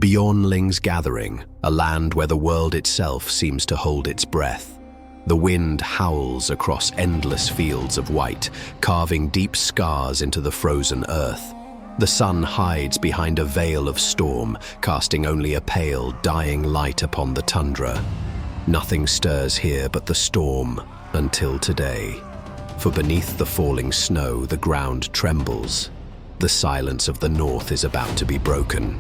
Bjornling's gathering, a land where the world itself seems to hold its breath. The wind howls across endless fields of white, carving deep scars into the frozen earth. The sun hides behind a veil of storm, casting only a pale, dying light upon the tundra. Nothing stirs here but the storm, until today. For beneath the falling snow, the ground trembles. The silence of the north is about to be broken.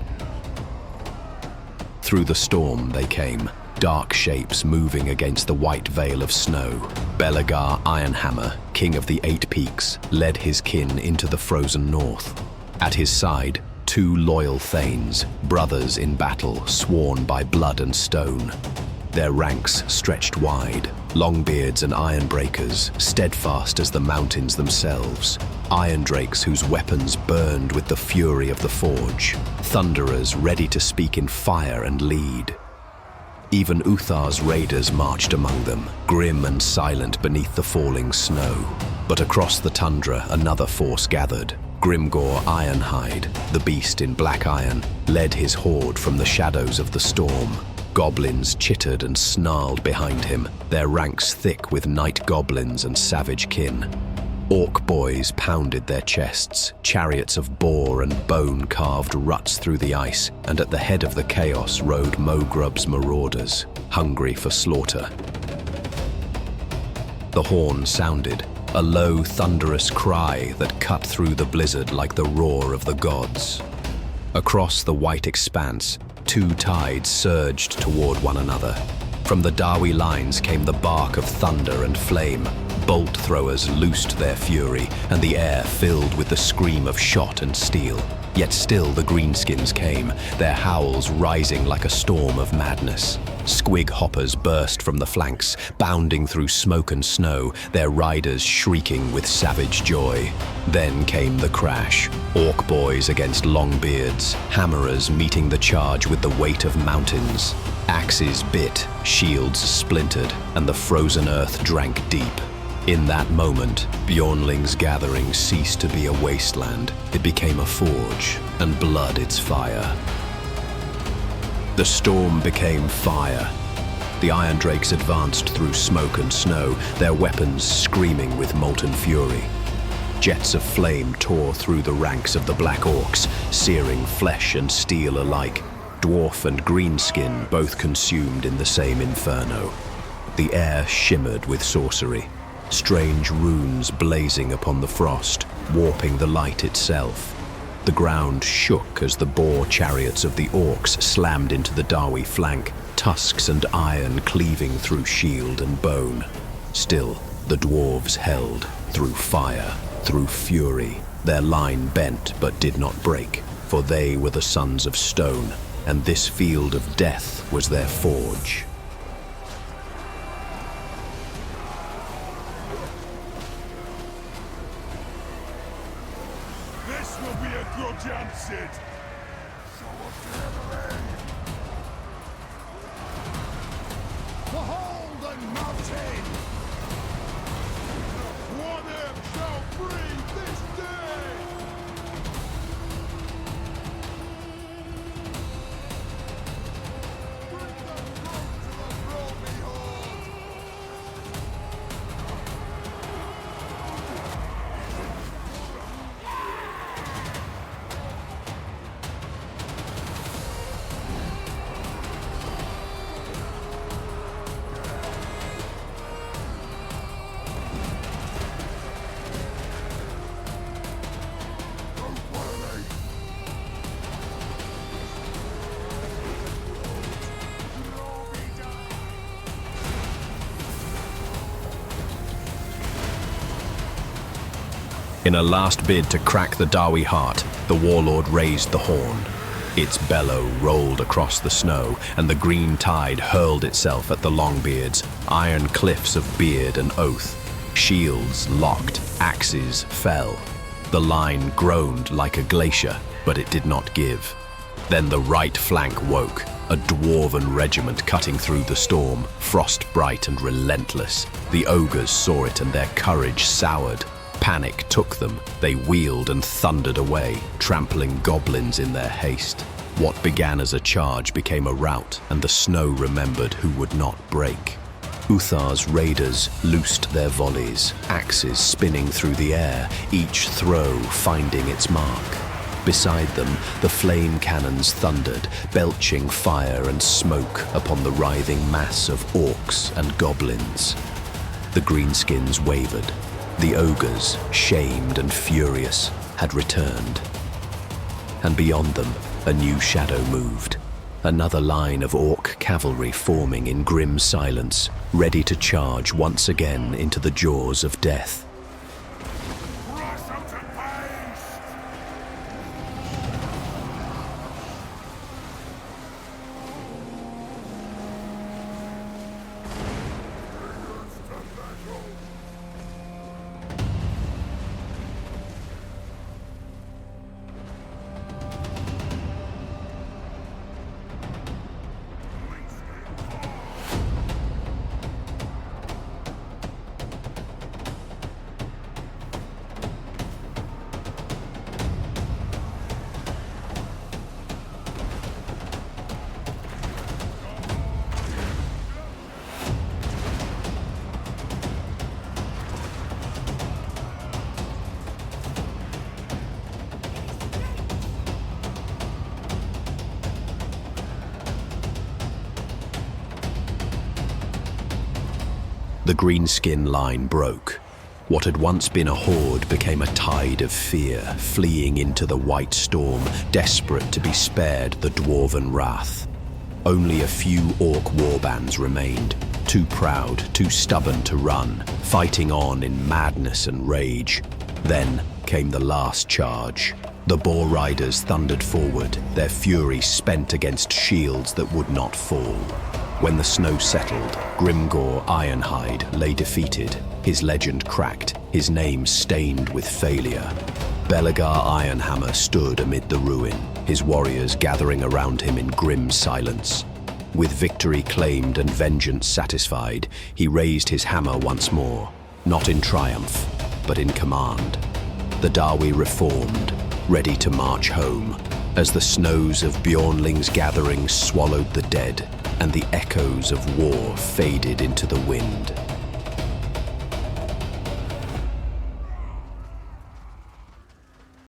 Through the storm they came, dark shapes moving against the white veil of snow. Belegar Ironhammer, king of the Eight Peaks, led his kin into the frozen north. At his side, two loyal thanes, brothers in battle, sworn by blood and stone. Their ranks stretched wide, Longbeards and Ironbreakers, steadfast as the mountains themselves. Irondrakes whose weapons burned with the fury of the forge. Thunderers ready to speak in fire and lead. Even Uthar's raiders marched among them, grim and silent beneath the falling snow. But across the tundra, another force gathered. Grimgor Ironhide, the beast in black iron, led his horde from the shadows of the storm. Goblins chittered and snarled behind him, their ranks thick with night goblins and savage kin. Orc boys pounded their chests, chariots of boar and bone carved ruts through the ice, and at the head of the chaos rode Moghrub's marauders, hungry for slaughter. The horn sounded, a low, thunderous cry that cut through the blizzard like the roar of the gods. Across the white expanse, two tides surged toward one another. From the Dawi lines came the bark of thunder and flame. Bolt throwers loosed their fury, and the air filled with the scream of shot and steel. Yet still the Greenskins came, their howls rising like a storm of madness. Squig hoppers burst from the flanks, bounding through smoke and snow, their riders shrieking with savage joy. Then came the crash. Orc boys against Longbeards, hammerers meeting the charge with the weight of mountains. Axes bit, shields splintered, and the frozen earth drank deep. In that moment, Bjornling's gathering ceased to be a wasteland. It became a forge, and blood its fire. The storm became fire. The Irondrakes advanced through smoke and snow, their weapons screaming with molten fury. Jets of flame tore through the ranks of the Black Orcs, searing flesh and steel alike. Dwarf and Greenskin both consumed in the same inferno. The air shimmered with sorcery. Strange runes blazing upon the frost, warping the light itself. The ground shook as the boar chariots of the orcs slammed into the Dawi flank, tusks and iron cleaving through shield and bone. Still, the dwarves held, through fire, through fury. Their line bent but did not break, for they were the sons of stone, and this field of death was their forge. This will be a grudge answered! Behold and mountain! One of shall breathe this day! Bring them through to the Brony horde! In a last bid to crack the Dawi heart, the warlord raised the horn. Its bellow rolled across the snow, and the green tide hurled itself at the Longbeards, iron cliffs of beard and oath. Shields locked, axes fell. The line groaned like a glacier, but it did not give. Then the right flank woke, a dwarven regiment cutting through the storm, frost-bright and relentless. The ogres saw it and their courage soured. Panic took them. They wheeled and thundered away, trampling goblins in their haste. What began as a charge became a rout, and the snow remembered who would not break. Uthar's raiders loosed their volleys, axes spinning through the air, each throw finding its mark. Beside them, the flame cannons thundered, belching fire and smoke upon the writhing mass of orcs and goblins. The greenskins wavered. The ogres, shamed and furious, had returned. And beyond them, a new shadow moved. Another line of orc cavalry forming in grim silence, ready to charge once again into the jaws of death. The greenskin line broke. What had once been a horde became a tide of fear, fleeing into the white storm, desperate to be spared the dwarven wrath. Only a few orc warbands remained, too proud, too stubborn to run, fighting on in madness and rage. Then came the last charge. The boar riders thundered forward, their fury spent against shields that would not fall. When the snow settled, Grimgor Ironhide lay defeated, his legend cracked, his name stained with failure. Belegar Ironhammer stood amid the ruin, his warriors gathering around him in grim silence. With victory claimed and vengeance satisfied, he raised his hammer once more, not in triumph, but in command. The Dawi reformed, ready to march home, as the snows of Bjornling's gathering swallowed the dead, and the echoes of war faded into the wind.